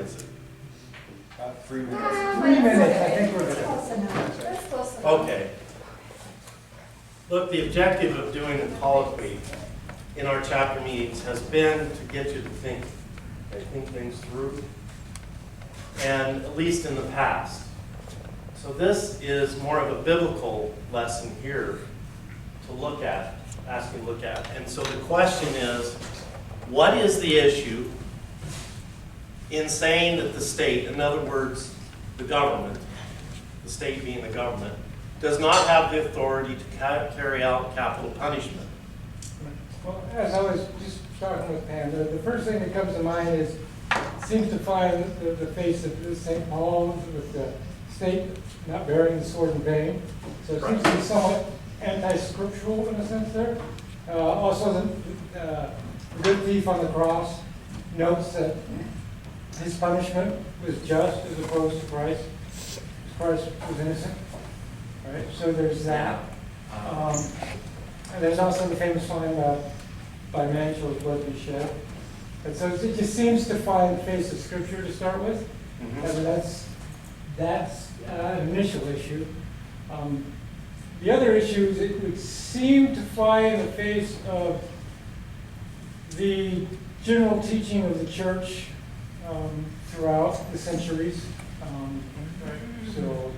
is it? About 3 minutes. 3 minutes, I think we're That's good. close enough. That's close enough. Okay. Look, the objective of doing a colloquy in our chapter meetings has been to get you to think things through, and at least in the past. So this is more of a biblical lesson here to look at, ask you to look at. And so the question is, what is the issue in saying that the state, in other words, the government, the state being the government, does not have the authority to carry out capital punishment? Well, as I was just talking with Pam, the first thing that comes to mind is, it seems to find the face of St. Paul with the state not bearing the sword in vain. So it seems to be somewhat anti-scriptural in a sense there. Also, the good thief on the cross notes that his punishment was just as opposed to Christ. Christ was innocent. Right? So there's that. And there's also the famous line by man shall his blood be shed. And so it just seems to find the face of Scripture to start with. Mm-hmm. And that's an initial issue. The other issue is it would seem to fly in the face of the general teaching of the church throughout the centuries. So.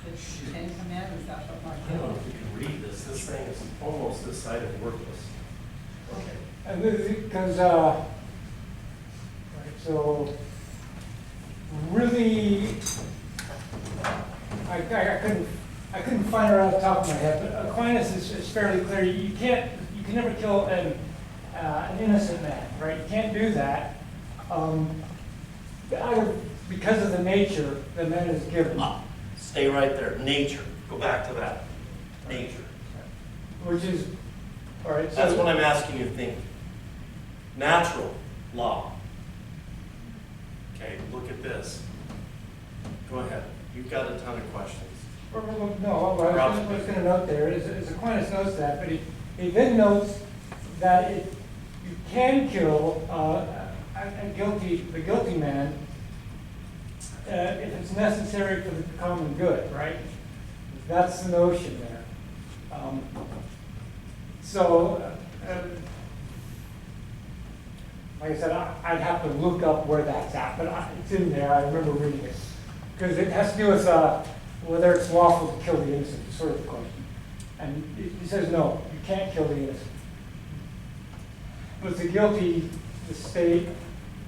The Ten Commandments, that's what Mark I don't know if you can read this. This thing is almost this side of worthless. Okay. And because, right, so really, I couldn't find it off the top of my head, but Aquinas is fairly clear. You can never kill an innocent man, right? You can't do that. Because of the nature the man is given. Stay right there. Nature. Go back to that. Nature. Which is, all right. So That's what I'm asking you to think. Natural law. Okay, look at this. Go ahead. You've got a ton of questions. No, what I was going to note there is Aquinas notes that, but he then notes that you can kill the guilty man if it's necessary for the common good, right? That's the notion there. Like I said, I'd have to look up where that's at, but it's in there. I remember reading it. Because it has to do with whether it's lawful to kill the innocent, sort of the question. And he says, no, you can't kill the innocent. But the guilty, the state,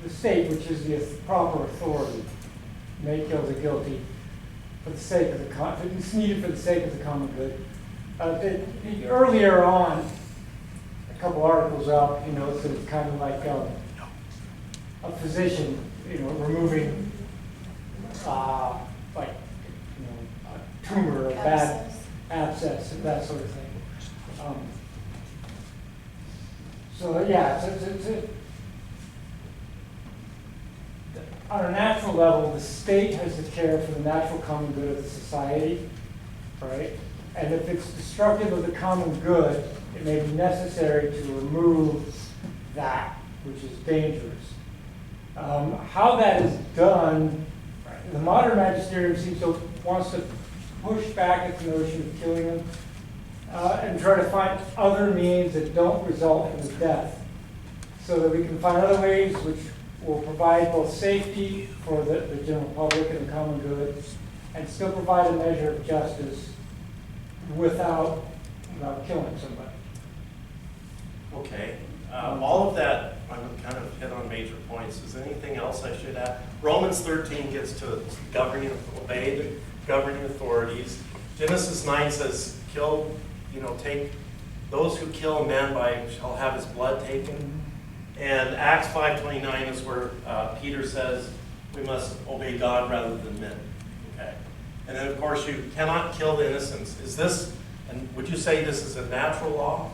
which is the proper authority, may kill the guilty for the sake of if it's needed for the sake of the common good. Earlier on, a couple articles out, so it's kind of like a physician, removing a tumor, a bad abscess, and that sort of thing. On a natural level, the state has to care for the natural common good of the society, right? And if it's destructive of the common good, it may be necessary to remove that which is dangerous. How that is done, the modern magisterium wants to push back at the notion of killing them and try to find other means that don't result in the death, so that we can find other ways which will provide both safety for the general public and the common good, and still provide a measure of justice without killing somebody. Okay. All of that, I'm kind of hit on major points. Is there anything else I should add? Romans 13 gets to obey the governing authorities. Genesis 9 says, take those who kill a man shall have his blood taken. And Acts 5:29 is where Peter says we must obey God rather than men. Okay. And then of course you cannot kill the innocents. And would you say this is a natural law?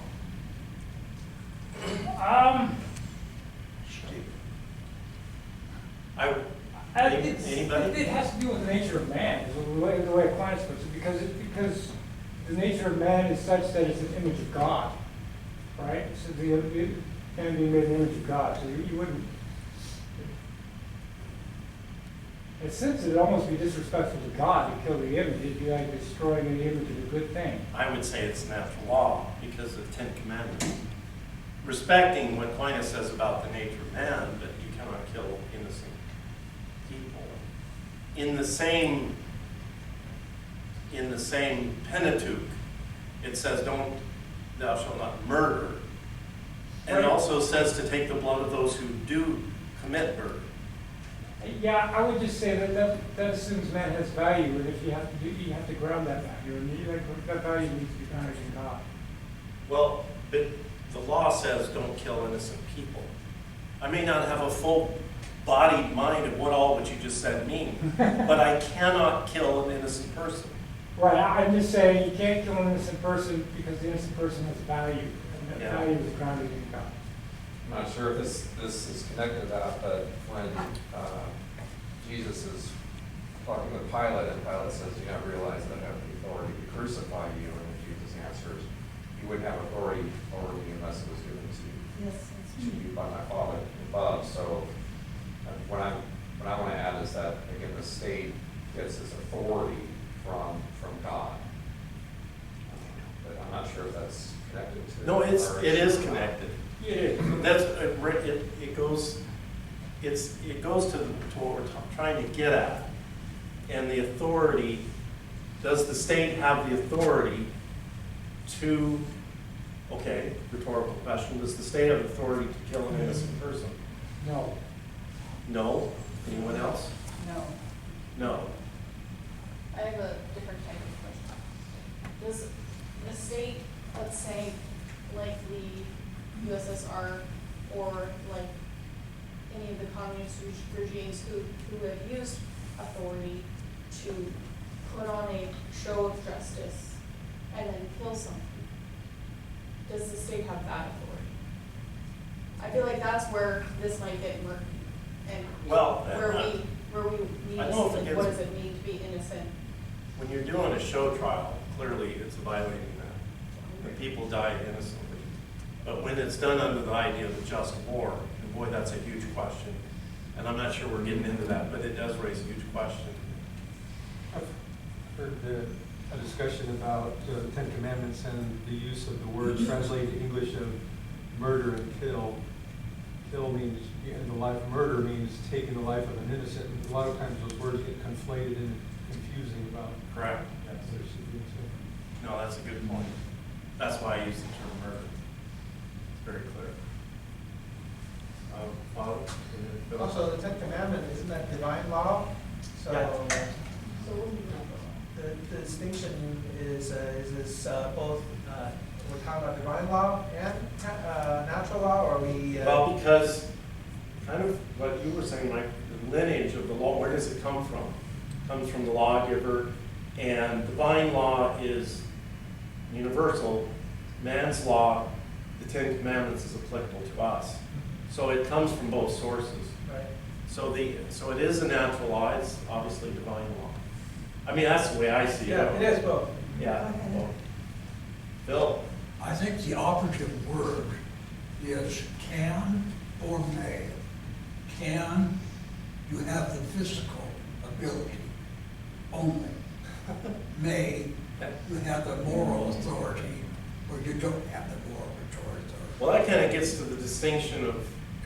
Anybody? It has to do with the nature of man, is the way Aquinas puts it, because the nature of man is such that it's an image of God, right? So it can be made in the image of God. So you wouldn't In a sense, it'd almost be disrespectful to God to kill the image. It'd be like destroying the image of a good thing. I would say it's natural law because of the Ten Commandments. Respecting what Aquinas says about the nature of man, but you cannot kill innocent people. In the same Pentateuch, it says, thou shalt not murder. And it also says to take the blood of those who do commit murder. Yeah, I would just say that assumes man has value, and if you have to ground that value, and that value needs to be grounded in God. Well, but the law says don't kill innocent people. I may not have a full-bodied mind of what you just said mean, but I cannot kill an innocent person. Right, I'm just saying you can't kill an innocent person because the innocent person has value, and that value is grounded in God. I'm not sure if this is connected to that, but when Jesus is talking with Pilate, and Pilate says, "Do you not realize that I have the authority to crucify you?" And then Jesus answers, "You wouldn't have authority over me unless it was given to you by my Father above." So what I want to add is that, again, the state gets its authority from God. But I'm not sure if that's connected to. No, it is connected. It is. That's it goes to what we're trying to get at, and the authority. Does the state have the authority to? Okay, rhetorical question. Does the state have authority to kill an innocent person? No. No. Anyone else? No. No. I have a different type of question. Does the state, let's say, like the USSR or like any of the communist regimes who have used authority to put on a show of justice and then kill someone, does the state have that authority? I feel like that's where this might get murky, and Well, where we need I to don't know if see it what gets- does it mean to be innocent. When you're doing a show trial, clearly it's violating that. And people die innocently. But when it's done under the idea of a just war, and boy, that's a huge question. And I'm not sure we're getting into that, but it does raise a huge question. I've heard a discussion about the Ten Commandments and the use of the word translated to English of murder and kill. Kill means, in the life, murder means taking the life of an innocent. And a lot of times those words get conflated and confusing about Correct? what Yes. it should be. So No, that's a good point. That's why I use the term murder. It's very clear. Father? Phil? Also, the Ten Commandment, isn't that divine law? So Yeah. So what do you know? the distinction is this both, we're talking about divine law and natural law, or we? Well, because kind of what you were saying, Mike, the lineage of the law, where does it come from? It comes from the lawgiver, and divine law is universal. Man's law, the Ten Commandments, is applicable to us. So it comes from both sources. Right. So it is a natural law, it's obviously divine law. I mean, that's the way I see it. Yeah, it is both. Yeah. Well, Bill? I think the operative word is can or may. Can, you have the physical ability only. May, you have the moral authority, or you don't have the moral authority. Well, that kind of gets to the distinction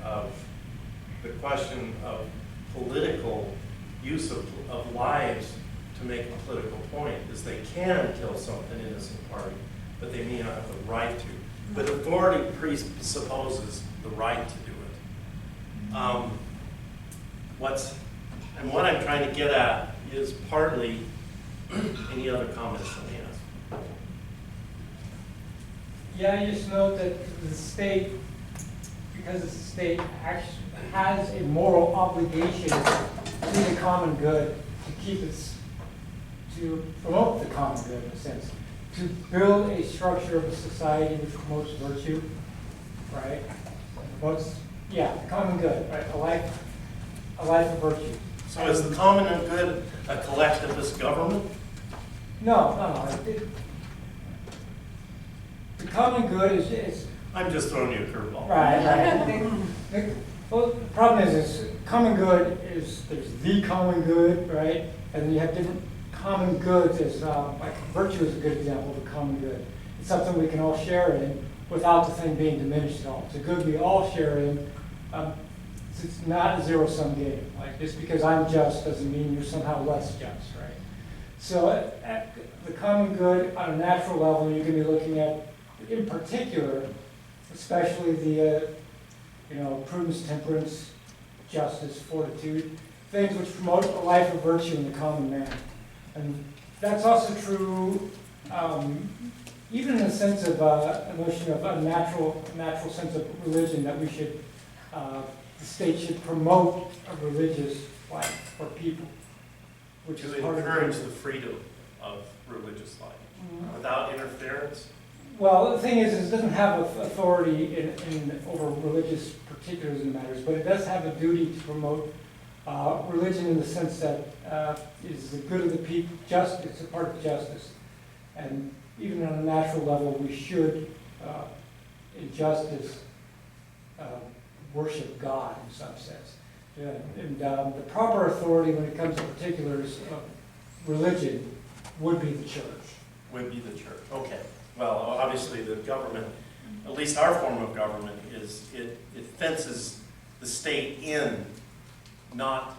of the question of political use of lives to make a political point, is they can kill an innocent party, but they may not have the right to. But authority presupposes the right to do it. What I'm trying to get at is partly, any other comments on the ask? Yeah, I just note that the state, because the state actually has a moral obligation to the common good, to promote the common good in a sense, to build a structure of a society which promotes virtue, right? Promotes, the common good, right? A life of virtue. So is the common good a collectivist government? No. The common good is I'm just throwing you a curveball. right. Well, the problem is common good there's the common good, right? And you have different common goods as, like virtue is a good example of a common good. It's something we can all share in without the thing being diminished at all. It's a good we all share in. It's not a zero-sum game. Like, just because I'm just doesn't mean you're somehow less just, right? So at the common good on a natural level, you're going to be looking at, in particular, especially the prudence, temperance, justice, fortitude, things which promote a life of virtue in the common man. And that's also true even in the sense of a notion of a natural sense of religion, that we should, the state should promote a religious life for people, which To is part of encourage the freedom of religious life without interference. Well, the thing is it doesn't have authority over religious particulars and matters, but it does have a duty to promote religion in the sense that it is the good of the people, it's a part of justice. And even on a natural level, we should, in justice, worship God in some sense. Yeah. And the proper authority when it comes to particulars of religion would be the church. Would be the church. Okay. Well, obviously the government, at least our form of government, it fences the state in, not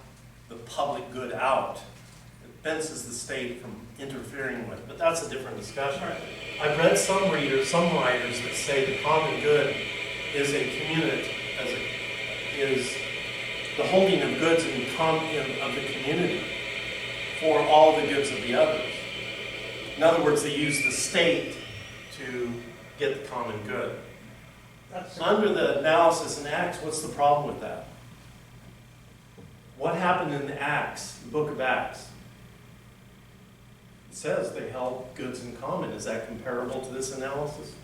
the public good out. It fences the state from interfering with. But that's a different discussion. I've read some writers that say the common good is a community, is the holding of goods of the community for all the goods of the others. In other words, they use the state to get the common good. Under the analysis in Acts, what's the problem with that? What happened in the Acts, the book of Acts? It says they held goods in common. Is that comparable to this analysis?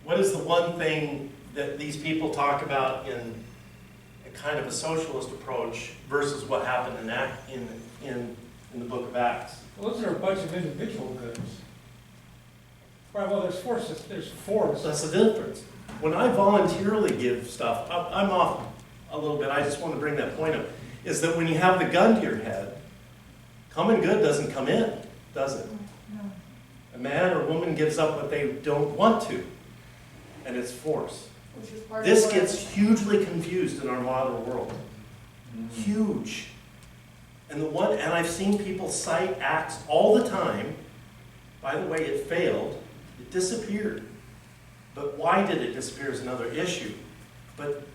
What is the one thing that these people talk about in a kind of a socialist approach versus what happened in the book of Acts? Those are a bunch of individual goods. Right, well, there's four. That's the difference. When I voluntarily give stuff, I'm off a little bit, I just want to bring that point up, is that when you have the gun to your head, common good doesn't come in, does it? No. A man or woman gives up what they don't want to, and it's force. Which is part of This what gets hugely confused in our modern world. Huge. And I've seen people cite Acts all the time. By the way, it failed. It disappeared. But why did it disappear is another issue. But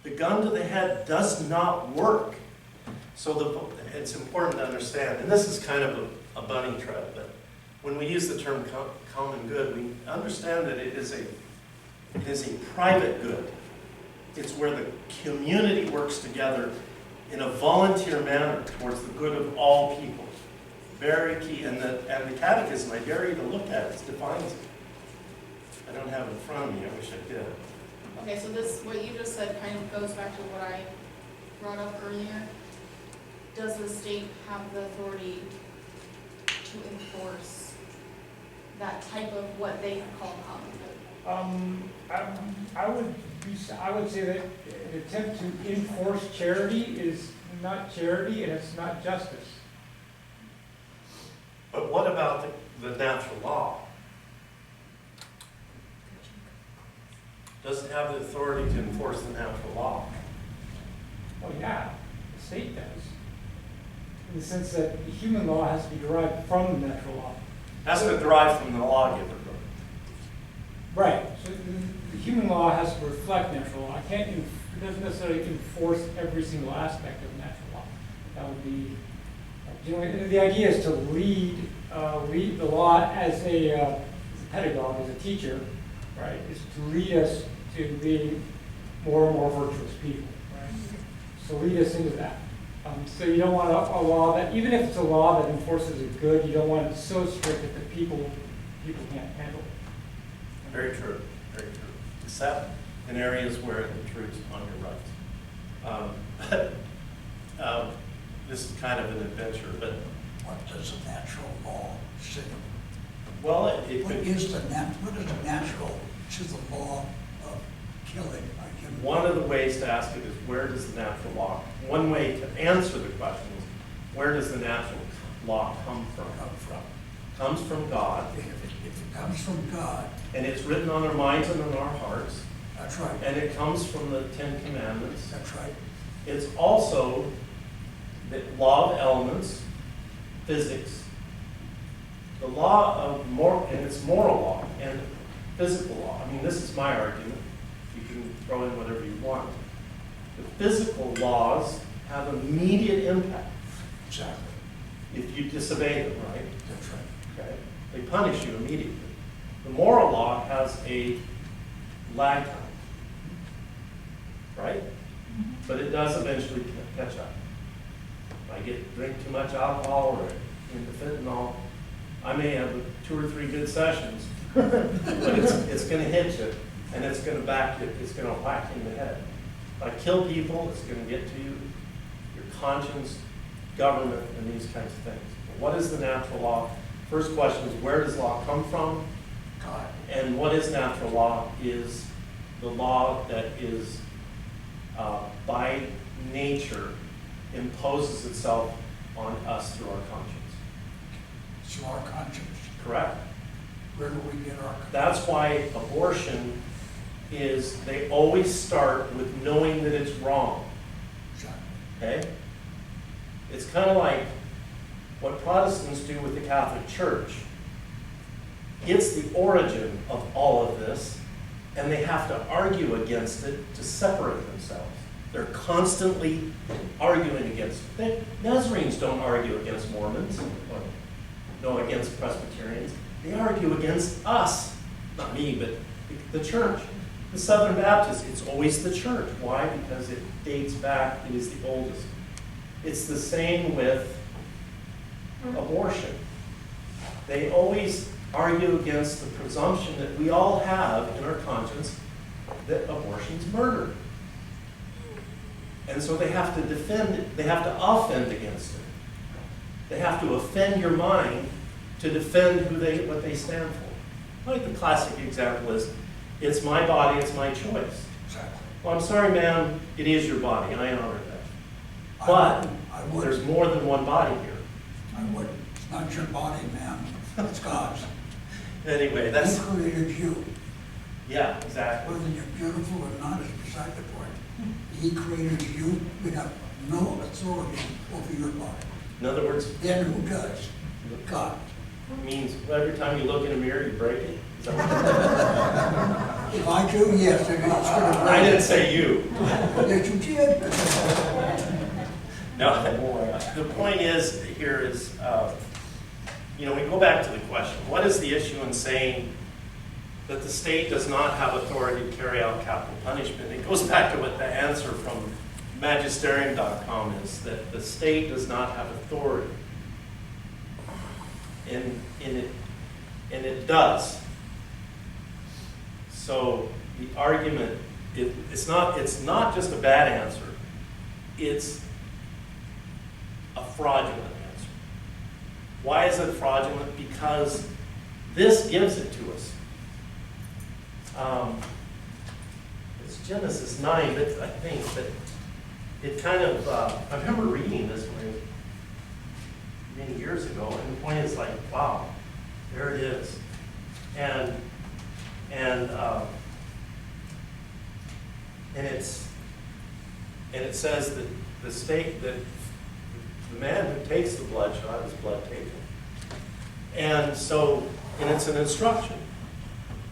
the gun to the head does not work. So it's important to understand, and this is kind of a bunny trail, but when we use the term common good, we understand that it is a private good. It's where the community works together in a volunteer manner towards the good of all people. Very key. And the Catechism, I dare you to look at it, defines it. I don't have it in front of me, I wish I did. Okay, so this, what you just said kind of goes back to what I brought up earlier. Does the state have the authority to enforce that type of what they call common good? I would say that an attempt to enforce charity is not charity and it's not justice. But what about the natural law? Does it have the authority to enforce the natural law? Well, yeah, the state does. In the sense that the human law has to be derived from the natural law. Has to derive from the lawgiver. Right. So the human law has to reflect natural law. It doesn't necessarily enforce every single aspect of natural law. That would be, the idea is to lead the law as a pedagogue, as a teacher, right? Is to lead us to being more and more virtuous people, right? So lead us into that. So you don't want a law that, even if it's a law that enforces a good, you don't want it so strict that the people can't handle it. Very true, very true. Except in areas where it intrudes on your rights. This is kind of an adventure, but What does the natural law say? well, it What could. is the natural to the law of killing. One of the ways to ask it is, where does the natural law? One way to answer the question is, where does the natural law come from? Comes from God, If it comes from God, and it's written on our minds and on our hearts, that's right. and it comes from the Ten Commandments. That's right. It's also the law of elements, physics, the law of and it's moral law and physical law. I mean, this is my argument. You can throw in whatever you want. The physical laws have immediate impact Exactly. if you disobey them, right? That's right. Okay? They punish you immediately. The moral law has a lag time, right? But it does eventually catch up. If I drink too much alcohol or into fentanyl, I may have 2 or 3 good sessions, but it's going to hit you, and it's going to back you, it's going to whack you in the head. If I kill people, it's going to get to you, your conscience, government, and these kinds of things. What is the natural law? First question is, where does law come from? God. And what is natural law is the law that is by nature imposes itself on us through our conscience. It's our conscience. Correct? Where do we get our conscience? That's why abortion is, they always start with knowing that it's wrong. Exactly. Okay? It's kind of like what Protestants do with the Catholic Church. It's the origin of all of this, and they have to argue against it to separate themselves. They're constantly arguing against it. Nazarenes don't argue against Mormons, or no, against Presbyterians. They argue against us. Not me, but the church. The Southern Baptists, it's always the church. Why? Because it dates back, it is the oldest. It's the same with abortion. They always argue against the presumption that we all have in our conscience that abortion's murder. And so they have to defend it, they have to offend against it. They have to offend your mind to defend what they stand for. Like the classic example is, it's my body, it's my choice. Exactly. Well, I'm sorry, ma'am, it is your body, and I honor that. But I would. there's more than one body here. I would. It's not your body, man. It's God's. Anyway, He that's, created you. yeah, exactly. Whether you're beautiful or not is beside the point. He created you. You have no authority over your body. In other words, Then who does? God. it means every time you look in a mirror, you break it. Is that what If I do, yes, then it's going to break. I didn't say you. Yes, you did. No, the point is, here is, we go back to the question, what is the issue in saying that the state does not have authority to carry out capital punishment? It goes back to what the answer from magisterium.com is, that the state does not have authority. And it does. So the argument, it's not just a bad answer, it's a fraudulent answer. Why is it fraudulent? Because this gives it to us. It's Genesis 9, but I think that it kind of, I remember reading this many years ago, and the point is like, wow, there it is. And it says that the state, that the man who takes the blood shall have his blood taken. And it's an instruction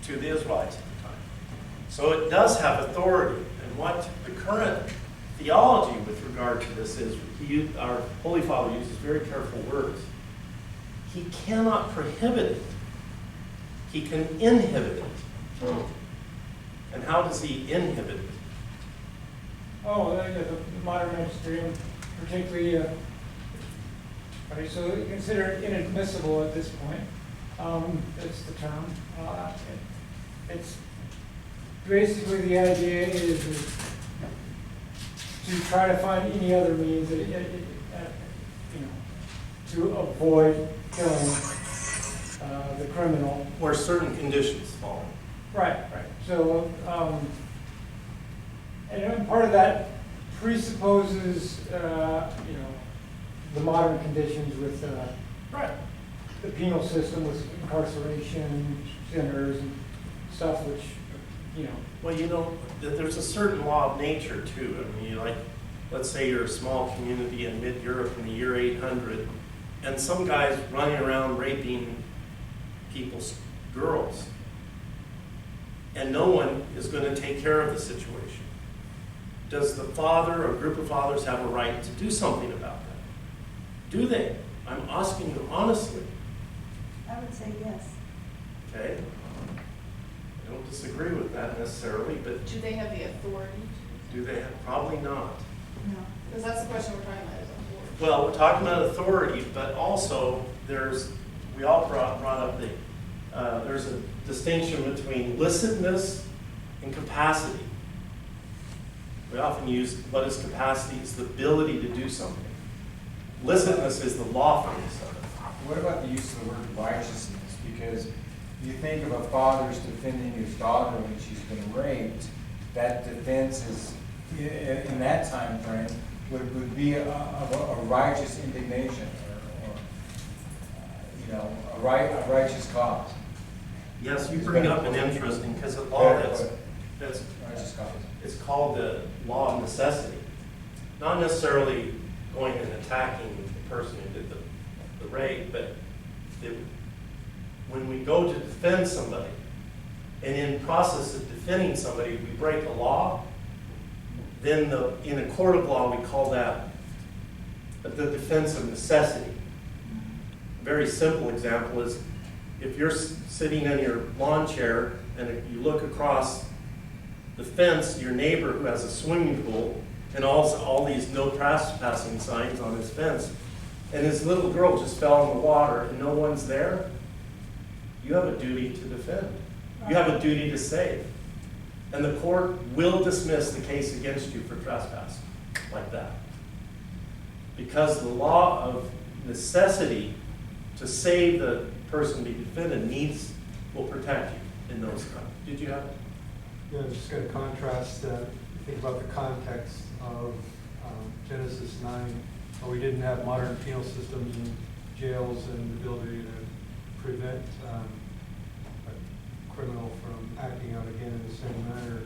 to the Israelites at the time. So it does have authority. And what the current theology with regard to this is, our Holy Father uses very careful words. He cannot prohibit it. He can inhibit it. And how does he inhibit it? Oh, the modern magisterium, particularly, so consider it inadmissible at this point. That's the term. It's basically, the idea is to try to find any other means to avoid killing the criminal. Where certain conditions fall. Right. So, and part of that presupposes, the modern conditions with, the penal system with incarceration, sinners and stuff, which, Well, there's a certain law of nature too. I mean, let's say you're a small community in mid-Europe in the year 800, and some guy's running around raping people's girls. And no one is going to take care of the situation. Does the father or group of fathers have a right to do something about that? Do they? I'm asking you honestly. I would say yes. Okay? I don't disagree with that necessarily, but Do they have the authority? do they have? Probably not. No. Because that's the question we're talking about, is authority. Well, we're talking about authority, but also we all brought up there's a distinction between licitness and capacity. We often use what is capacity is the ability to do something. Licitness is the lawfulness of it. What about the use of the word righteousness? Because you think of a father's defending his daughter when she's been raped, that defense is, in that time frame, would be a righteous indignation or a righteous cause. Yes, you bring up an interesting, because the law that's Righteous cause. it's called the law of necessity. Not necessarily going and attacking the person who did the rape, but when we go to defend somebody, and in process of defending somebody, we break a law, then in a court of law, we call that the defense of necessity. A very simple example is if you're sitting in your lawn chair and you look across the fence, your neighbor who has a swimming pool and all these no trespassing signs on his fence, and his little girl just fell in the water and no one's there, you have a duty to defend. You have a duty to save. And the court will dismiss the case against you for trespass like that. Because the law of necessity to save the person to be defended will protect you in those times. Did you have it? Yeah, just going to contrast, think about the context of Genesis 9, where we didn't have modern penal systems and jails and the ability to prevent a criminal from acting out again in the same manner.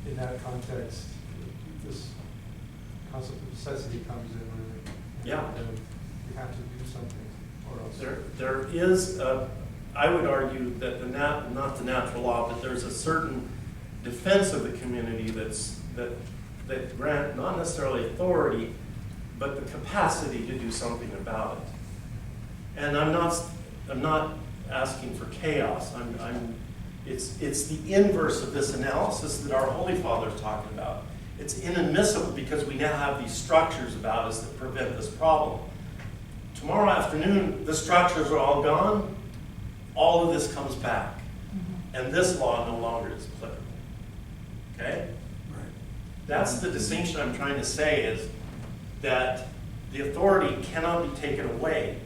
In that context, this concept of necessity comes in, and Yeah. You have to do something, or else. There is, I would argue that not the natural law, but there's a certain defense of the community that grant not necessarily authority, but the capacity to do something about it. And I'm not asking for chaos. It's the inverse of this analysis that our Holy Father is talking about. It's inadmissible because we now have these structures about us that prevent this problem. Tomorrow afternoon, the structures are all gone. All of this comes back. And this law no longer is applicable. Okay? Right. That's the distinction I'm trying to say, is that the authority cannot be taken away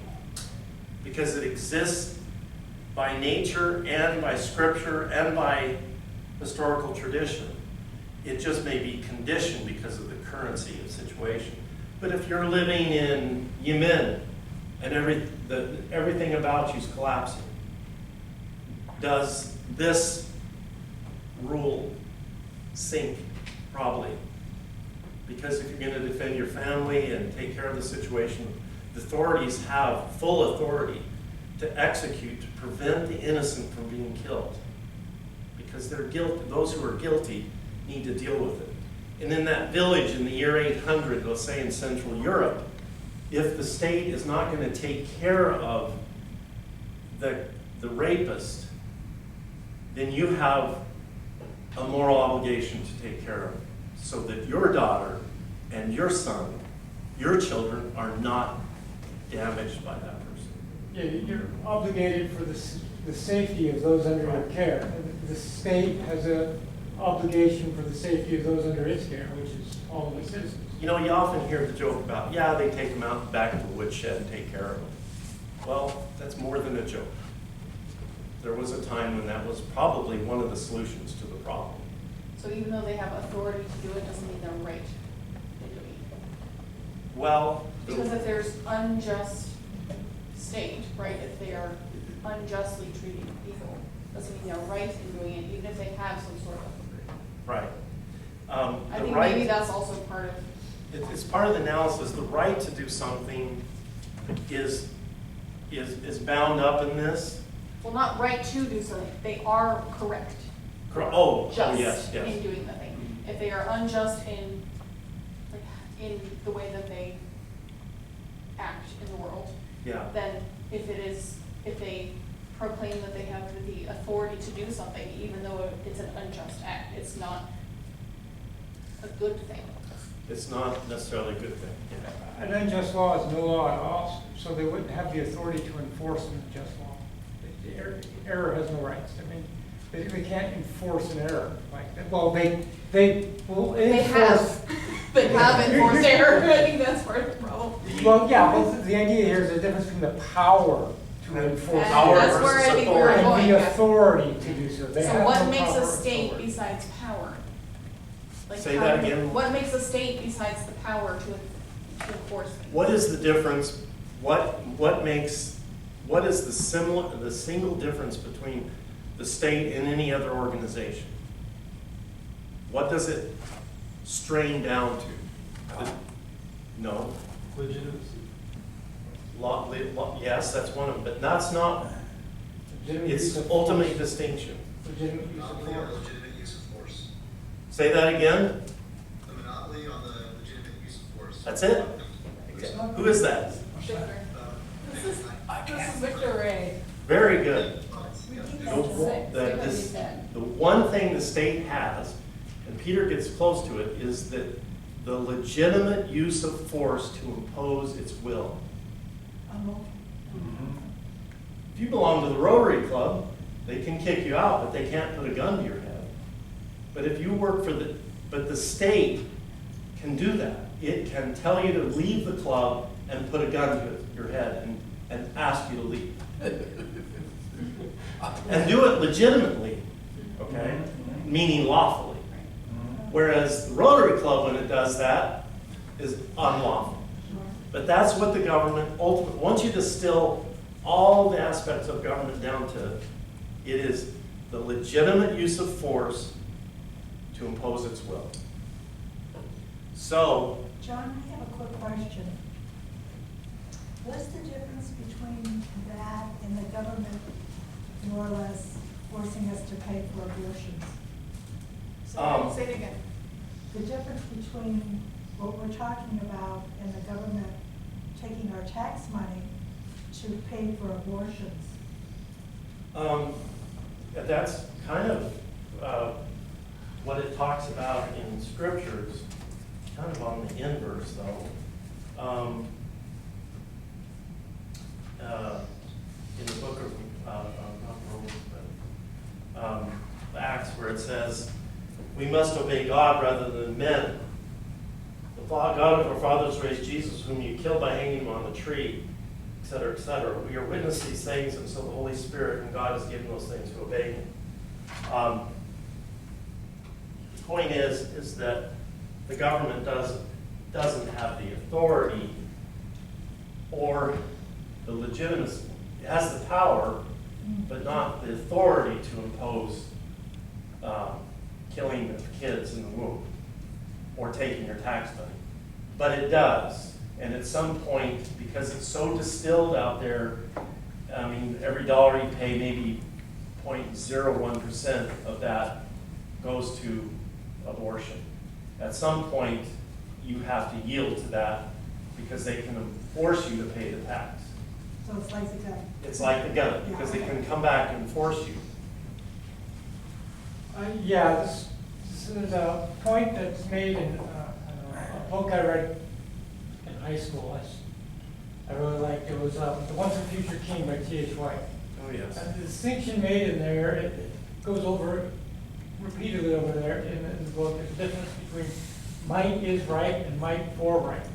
because it exists by nature and by scripture and by historical tradition. It just may be conditioned because of the currency of the situation. But if you're living in Yemen and everything about you is collapsing, does this rule sink? Probably. Because if you're going to defend your family and take care of the situation, the authorities have full authority to execute, to prevent the innocent from being killed. Because they're guilty. Those who are guilty need to deal with it. And in that village in the year 800, let's say in Central Europe, if the state is not going to take care of the rapist, then you have a moral obligation to take care of it, so that your daughter and your son, your children, are not damaged by that person. Yeah, you're obligated for the safety of those under your care. And the state has an obligation for the safety of those under its care, which is all of the citizens. You know, you often hear the joke about, yeah, they take them out back of the woodshed and take care of them. Well, that's more than a joke. there was a time when that was probably one of the solutions to the problem. So even though they have authority to do it, doesn't mean they're right in doing it. Well, Because if there's unjust state, right, if they are unjustly treating people, doesn't mean they're right in doing it, even if they have some sort of authority. right. I The think right- maybe that's also part of, It's part of the analysis. The right to do something is bound up in this. well, not right to do something, they are correct. Oh, Just yes, in yes. doing the thing. If they are unjust in, like, in the way that they act in the world, Yeah, then if they proclaim that they have the authority to do something, even though it's an unjust act, it's not a good thing. it's not necessarily a good thing. Yeah. An unjust law is no law at all, so they wouldn't have the authority to enforce an unjust law. The error has no rights. I mean, they can't enforce an error like that. Well, they will They enforce. They have enforced error, I think that's part of the problem. Well, yeah, well, the idea here is the difference between the power to enforce. And Power that's where I versus think we're authority. going. And the yeah. authority to do so. They So have what no makes power a or state authority. besides power? Like Say how- that again. What makes a state besides the power to enforce things? What is the difference? What is the single difference between the state and any other organization? What does it strain down to? No. Legitimacy. Yes, that's one of them, but that's not, Legitimate it's use of ultimate force. distinction. Legitimate use of Monopoly on force. legitimate use of force. Say that again? The monopoly on the legitimate use of force. That's it? Who is that? Victor. This This is Victor Ray. Very good. Repeat The, that, the, John. this- the one thing the state has, and Peter gets close to it, is that the legitimate use of force to impose its will. Oh, If you belong to the Rotary Club, they can kick you out, but they can't put a gun to your head. But if you work for but the state can do that. It can tell you to leave the club and put a gun to your head and ask you to leave. And do it legitimately, okay? Meaning lawfully. Whereas the Rotary Club, when it does that, is unlawful. But that's what the government ultimately, once you distill all the aspects of government down to, it is the legitimate use of force to impose its will. So, John, I have a quick question. What's the difference between that and the government more or less forcing us to pay for abortions? Say it again. The difference between what we're talking about and the government taking our tax money to pay for abortions. that's kind of what it talks about in scriptures, kind of on the inverse though. In the book of, not Romans, but Acts, where it says, we must obey God rather than men. The God of our fathers raised Jesus, whom you killed by hanging him on the tree, et cetera, et cetera. We are witness to these things, and so the Holy Spirit and God has given those things to obey him. The point is that the government doesn't have the authority or the legitimacy. It has the power, but not the authority to impose killing of kids in the womb or taking your tax money. But it does. And at some point, because it's so distilled out there, I mean, every dollar you pay, maybe 0.01% of that goes to abortion. At some point, you have to yield to that because they can force you to pay the tax. So it's like the gun. It's like the gun, because they can come back and force you. Yeah, this is a point that's made in a book I read in high school. I really liked. It was The Once and Future King by T.H. White. Oh, yes. And the distinction made in there, it goes over repeatedly over there in the book. There's a difference between might is right and might for right.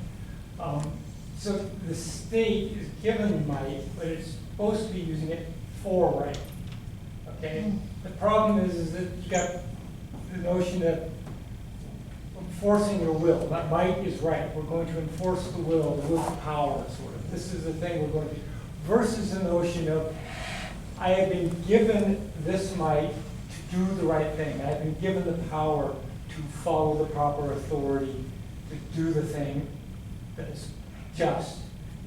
So the state is given might, but it's supposed to be using it for right. Okay, the problem is that you got the notion of enforcing your will. That Mike is right, we're going to enforce the will of power, sort of. This is the thing we're going to do. Versus the notion of, I have been given this might to do the right thing. I have been given the power to follow the proper authority, to do the thing that is just,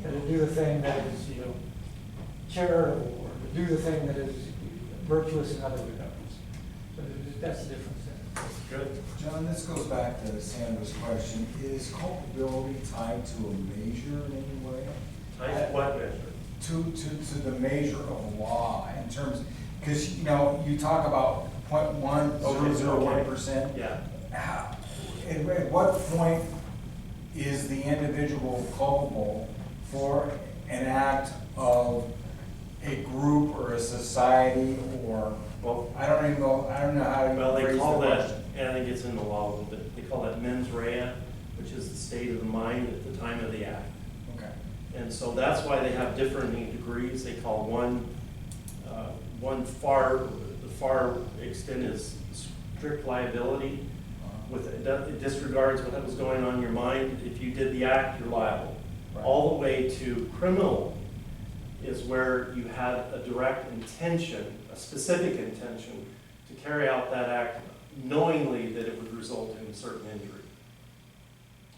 to do the thing that is, charitable, or to do the thing that is virtuous in other regards. So that's the difference there. Good. John, this goes back to Sandra's question. Is culpability tied to a measure in any way? Tied to what measure? To the measure of law in terms, because, you talk about 0.1001%. Yeah. At what point is the individual culpable for an act of a group or a society or, Well, I don't know how to Well, they phrase call the that, question. and I think it's in the law a little bit, they call that mens rea, which is the state of the mind at the time of the act. Okay. And so that's why they have differing degrees. They call one the far extent is strict liability. It disregards what was going on in your mind. If you did the act, you're liable. Right. All the way to criminal is where you had a direct intention, a specific intention to carry out that act knowingly that it would result in certain injury.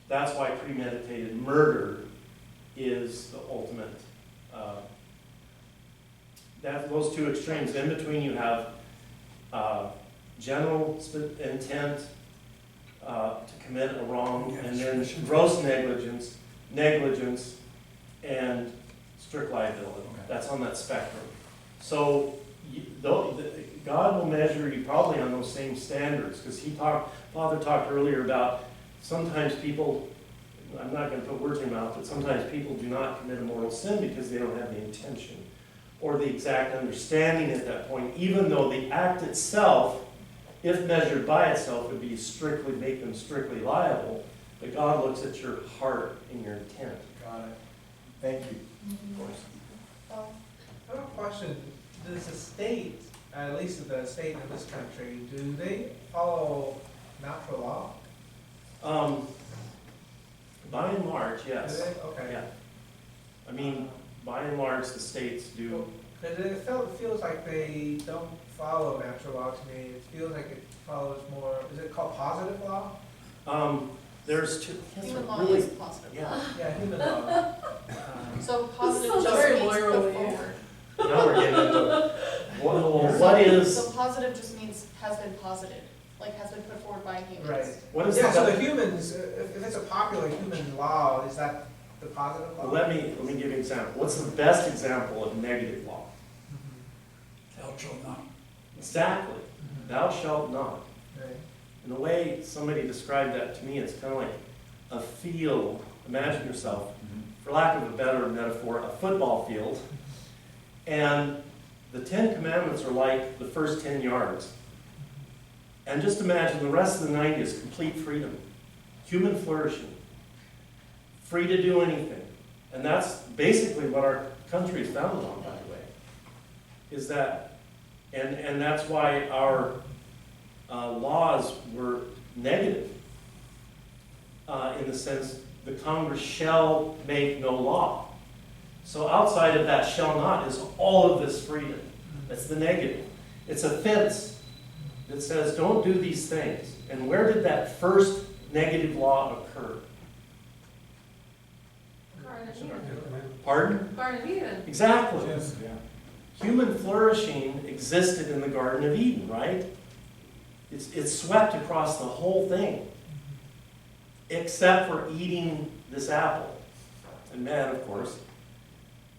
That's why premeditated murder is the ultimate. Those two extremes. In between you have general intent to commit a wrong, and then gross negligence, and strict liability. Okay. That's on that spectrum. So God will measure you probably on those same standards, because Father talked earlier about sometimes people, I'm not going to put words in your mouth, but sometimes people do not commit a mortal sin because they don't have the intention or the exact understanding at that point, even though the act itself, if measured by itself, would make them strictly liable. But God looks at your heart and your intent. Got it. Thank you. Of course. I have a question. Does the state, at least the state in this country, do they follow natural law? By and large, yes. Do they? Okay. Yeah. I mean, by and large, the states do. Because it feels like they don't follow natural law to me. It feels like it follows more, is it called positive law? There's two. Human law really- is positive. Yeah. Yeah, human law. So positive This is just very means put lawyerly. forward. What is, So positive just means has been posited, like has been put forward by humans. Right. what is Yeah, so the, the humans, if it's a popular human law, is that the positive law? let me give you an example. What's the best example of negative law? Thou shalt not. Exactly. Thou shalt not. Right. And the way somebody described that to me, it's kind of like a field. Imagine yourself, for lack of a better metaphor, a football field. And the 10 Commandments are like the first 10 yards. And just imagine the rest of the 90 is complete freedom, human flourishing, free to do anything. And that's basically what our country is founded on, by the way, is that, and that's why our laws were negative in the sense the Congress shall make no law. So outside of that shall not is all of this freedom. That's the negative. It's a fence that says don't do these things. And where did that first negative law occur? Garden of Eden. Pardon? Garden of Eden. Exactly. Yes, yeah. Human flourishing existed in the Garden of Eden, right? It's swept across the whole thing, except for eating this apple. And man, of course,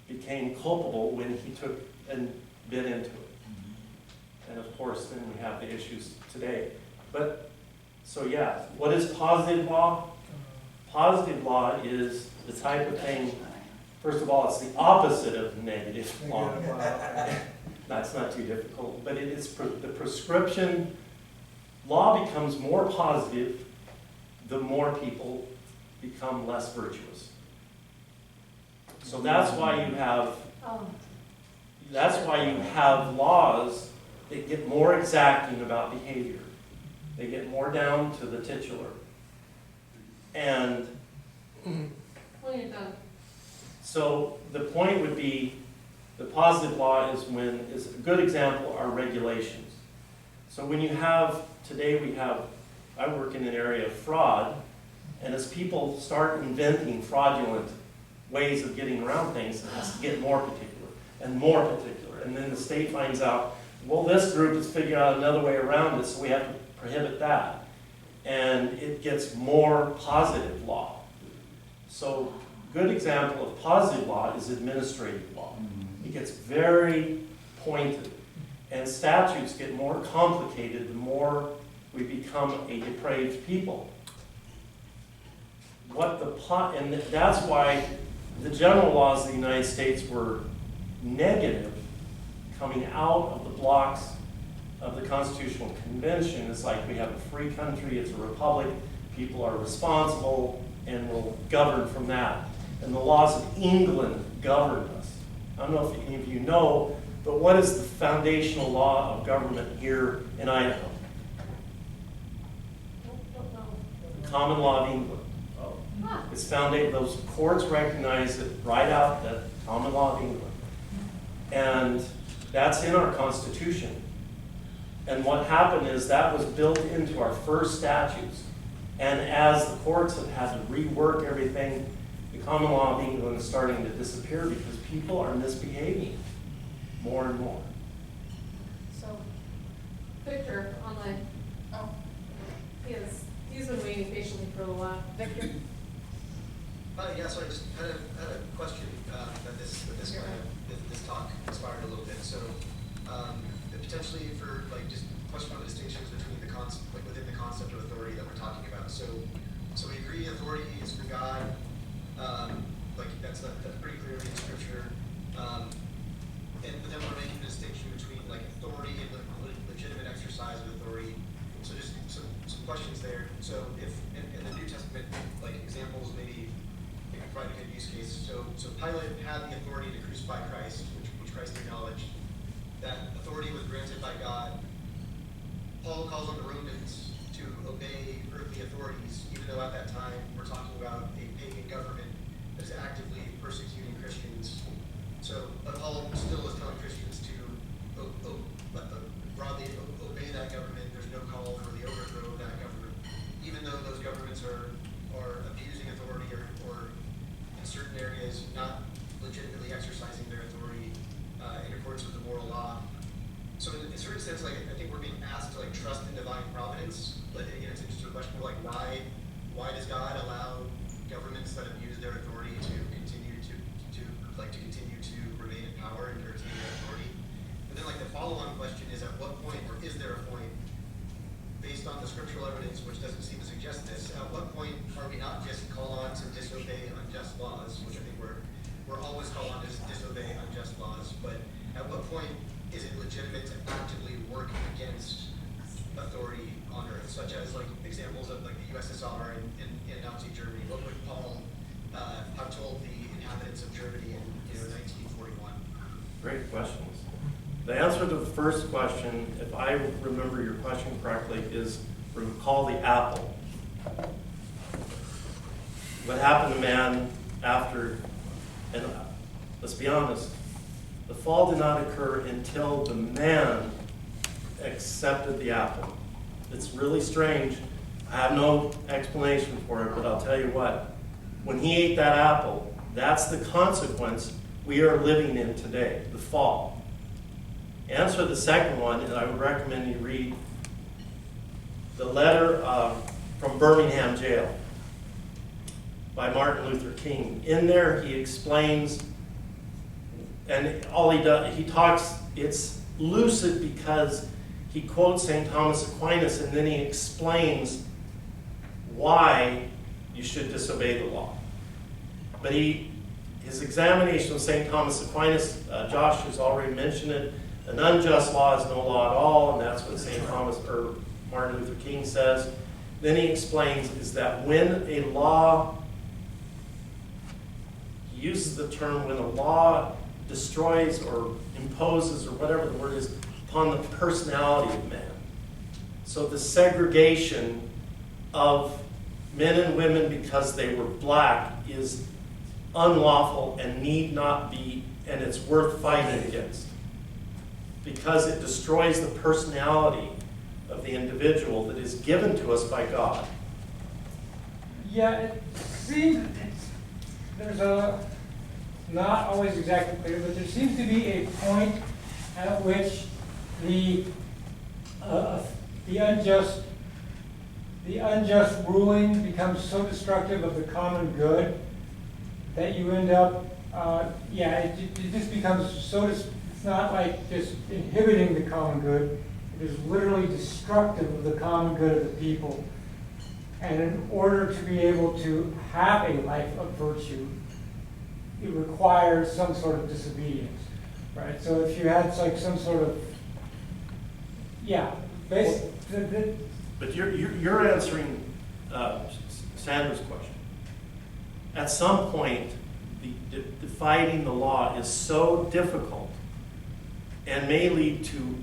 became culpable when he took and bit into it. And of course, then we have the issues today. But, so yeah, what is positive law? Positive law is the type of thing, first of all, it's the opposite of negative law. That's not too difficult, but it is the prescription. Law becomes more positive the more people become less virtuous. So that's why you have laws they get more exacting about behavior. They get more down to the titular. And Well, you're done. so the point would be, the positive law is a good example are regulations. So when you have, today we have, I work in an area of fraud, and as people start inventing fraudulent ways of getting around things, it has to get more particular and more particular. And then the state finds out, well, this group has figured out another way around it, so we have to prohibit that. And it gets more positive law. So good example of positive law is administrative law. It gets very pointed. And statutes get more complicated the more we become a depraved people. And that's why the general laws of the United States were negative coming out of the blocks of the Constitutional Convention. It's like we have a free country, it's a republic, people are responsible and will govern from that. And the laws of England govern us. I don't know if any of you know, but what is the foundational law of government here in Idaho? Don't know. The common law of England. Huh. It's founded, those courts recognize it right out, the common law of England. And that's in our Constitution. And what happened is that was built into our first statutes. And as the courts have had to rework everything, the common law of England is starting to disappear because people are misbehaving more and more. So, Victor, online. Oh. He's been waiting patiently for a little while. Victor? Yeah, so I just had a question that this talk inspired a little bit. So, potentially for just question on the distinctions between the within the concept of authority that we're talking about. So we agree authority is from God. That's pretty clearly in Scripture. But then we're making a distinction between authority and the legitimate exercise of authority. So just some questions there. So if in the New Testament, examples maybe provide a good use case. So Pilate had the authority to crucify Christ, which Christ acknowledged. That authority was granted by God. Paul calls on the Romans to obey earthly authorities, even though at that time we're talking about a pagan government that is actively persecuting Christians. So Paul still is telling Christians to broadly obey that government. There's no call for the overthrow of that government, even though those governments are abusing authority or in certain areas not legitimately exercising their authority in accordance with the moral law. So in a certain sense, I think we're being asked to trust in divine providence. But again, it's just a question of why does God allow governments that abuse their authority to continue to remain in power and to retain their authority? But then the follow-on question is, at what point, or is there a point, based on the scriptural evidence, which doesn't seem to suggest this, at what point are we not just called on to disobey unjust laws, which I think we're always called on to disobey unjust laws, but at what point is it legitimate to actively work against authority on earth, such as examples of the USSR and Nazi Germany? What would Paul have told the inhabitants of Germany in 1941? Great questions. The answer to the first question, if I remember your question correctly, is recall the apple. What happened to man after, and let's be honest, the fall did not occur until the man accepted the apple. It's really strange. I have no explanation for it, but I'll tell you what. When he ate that apple, that's the consequence we are living in today, the fall. Answer the second one, and I would recommend you read the letter from Birmingham jail by Martin Luther King. In there he explains, and all he does, he talks, it's lucid because he quotes St. Thomas Aquinas and then he explains why you should disobey the law. But his examination of St. Thomas Aquinas, Josh has already mentioned it, an unjust law is no law at all, and that's what St. Thomas or Martin Luther King says. Then he explains is that when a law, he uses the term when a law destroys or imposes or whatever the word is, upon the personality of man. So the segregation of men and women because they were black is unlawful and need not be, and it's worth fighting against. Because it destroys the personality of the individual that is given to us by God. Yeah, it seems, there's a, not always exactly clear, but there seems to be a point at which the unjust ruling becomes so destructive of the common good that you end up, it just becomes so, it's not like just inhibiting the common good, it is literally destructive of the common good of the people. And in order to be able to have a life of virtue, it requires some sort of disobedience, right? So if you had like some sort of, But you're answering Sandra's question. At some point, fighting the law is so difficult and may lead to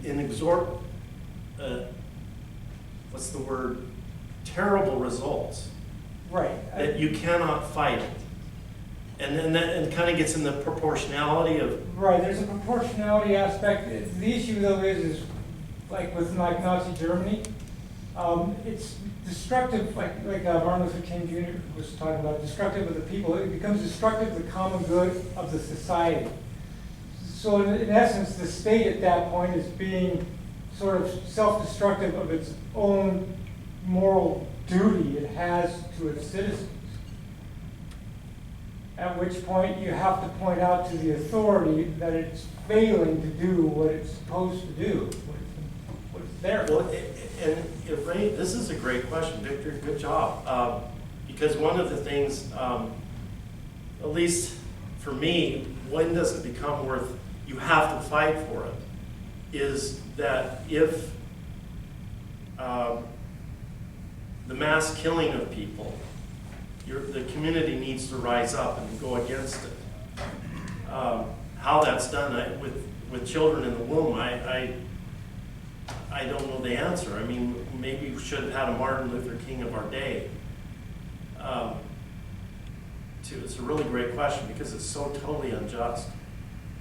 terrible results. right. That you cannot fight it. And then that kind of gets in the proportionality of. Right, there's a proportionality aspect. The issue though is like with Nazi Germany, it's destructive, like Martin Luther King Jr. was talking about, destructive of the people. It becomes destructive of the common good of the society. So in essence, the state at that point is being sort of self-destructive of its own moral duty it has to its citizens. At which point you have to point out to the authority that it's failing to do what it's supposed to do, what it's there for. Well, and Ray, this is a great question, Victor. Good job. Because one of the things, at least for me, when does it become worth? You have to fight for it. Is that if the mass killing of people, the community needs to rise up and go against it. How that's done with children in the womb, I don't know the answer. I mean, maybe we should have had a Martin Luther King of our day. It's a really great question because it's so totally unjust.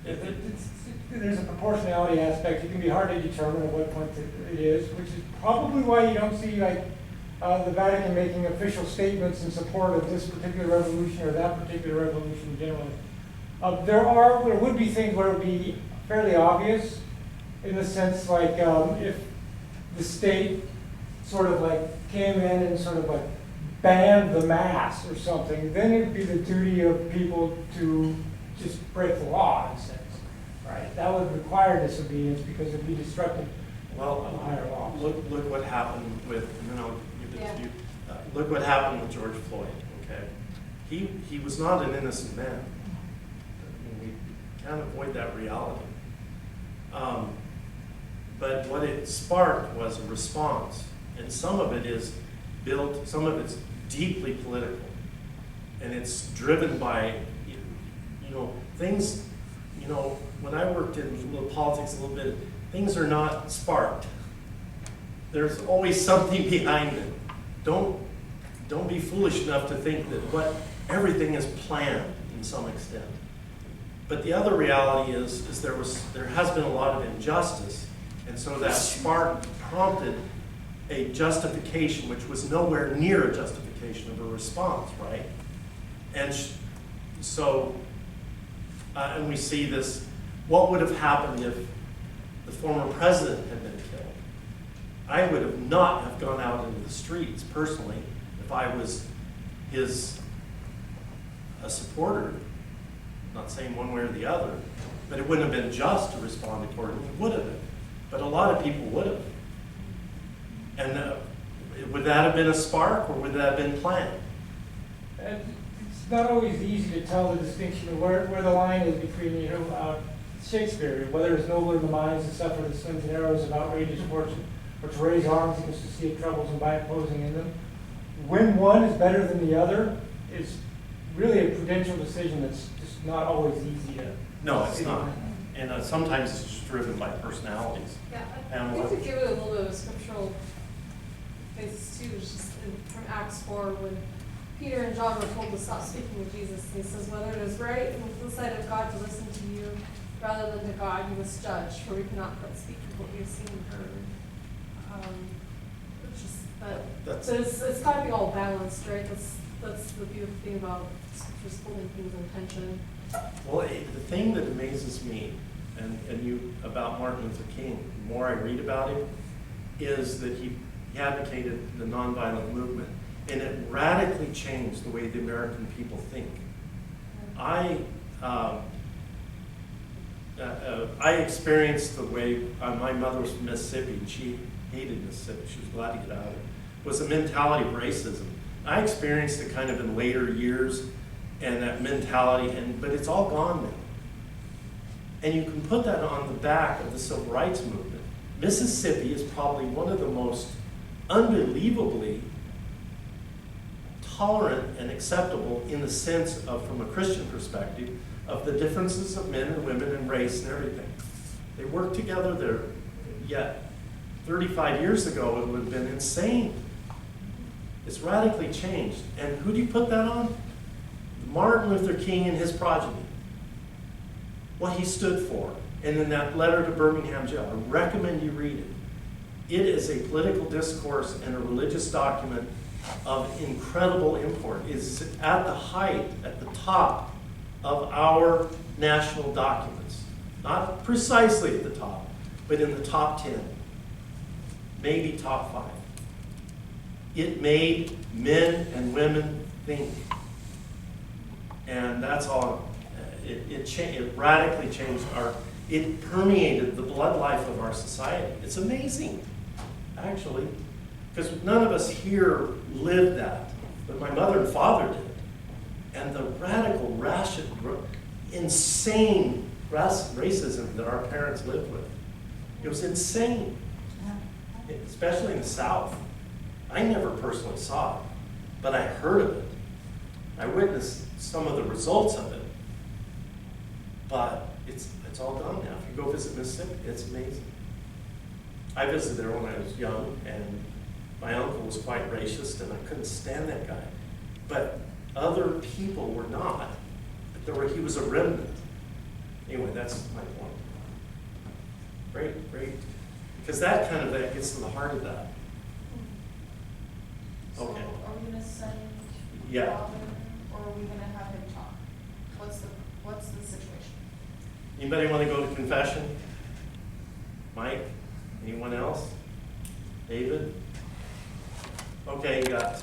There's a proportionality aspect. It can be hard to determine at what point it is, which is probably why you don't see like the Vatican making official statements in support of this particular revolution or that particular revolution generally. There would be things where it would be fairly obvious in the sense like if the state sort of like came in and sort of like banned the mass or something, then it would be the duty of people to just break the law in a sense, right? That would require disobedience because it would be destructive of higher laws. Look what happened with, and then I'll give it to you. Look what happened with George Floyd, okay? He was not an innocent man. I mean, we can't avoid that reality. But what it sparked was a response. And some of it is built, some of it's deeply political. And it's driven by, things, when I worked in politics a little bit, things are not sparked. There's always something behind it. Don't be foolish enough to think that everything is planned in some extent. But the other reality is there has been a lot of injustice, and so that spark prompted a justification, which was nowhere near a justification of a response, right? And and we see this. What would have happened if the former president had been killed? I would have not have gone out into the streets personally if I was a supporter. I'm not saying one way or the other, but it wouldn't have been just to respond accordingly. It would have been, but a lot of people would have. And would that have been a spark, or would that have been planned? It's not always easy to tell the distinction of where the line is between, Shakespeare, whether it's nobler in the minds to suffer the slings and arrows of outrageous fortune, or to raise arms against the sea of troubles and by opposing in them. When one is better than the other is really a prudential decision that's just not always easy to. No, it's not. And sometimes it's just driven by personalities. Yeah, And I what- think to give it a little bit of a scriptural basis too, is just from Acts 4, when Peter and John were told to stop speaking with Jesus. He says, whether it is right in the sight of God to listen to you rather than to God, you must judge, for we cannot but speak of what we have seen and heard. It's just That's- but it's got to be all balanced, right? That's the beautiful thing about scriptures holding things in tension. Well, the thing that amazes me, and you, about Martin Luther King, the more I read about him, is that he advocated the nonviolent movement, and it radically changed the way the American people think. I experienced the way, my mother was from Mississippi, and she hated Mississippi. She was glad to get out of it. It was a mentality of racism. I experienced it kind of in later years, and that mentality, but it's all gone now. And you can put that on the back of the civil rights movement. Mississippi is probably one of the most unbelievably tolerant and acceptable in the sense of, from a Christian perspective, of the differences of men and women and race and everything. They work together there, yet 35 years ago it would have been insane. It's radically changed. And who do you put that on? Martin Luther King and his progeny. What he stood for. And in that letter to Birmingham jail, I recommend you read it. It is a political discourse and a religious document of incredible import. It's at the height, at the top of our national documents. Not precisely at the top, but in the top 10. Maybe top 5. It made men and women think. And that's all. It radically changed it permeated the blood life of our society. It's amazing, actually, because none of us here lived that, but my mother and father did. And the radical, insane racism that our parents lived with, it was insane, especially in the South. I never personally saw it, but I heard of it. I witnessed some of the results of it, but it's all gone now. If you go visit Mississippi, it's amazing. I visited there when I was young, and my uncle was quite racist, and I couldn't stand that guy. But other people were not. But he was a remnant. Anyway, that's my point. Great. Because that gets to the heart of that. So Okay. are we gonna send Yeah. Robin, or are we gonna have him talk? What's the situation? Anybody want to go to confession? Mike? Anyone else? David? Okay, you got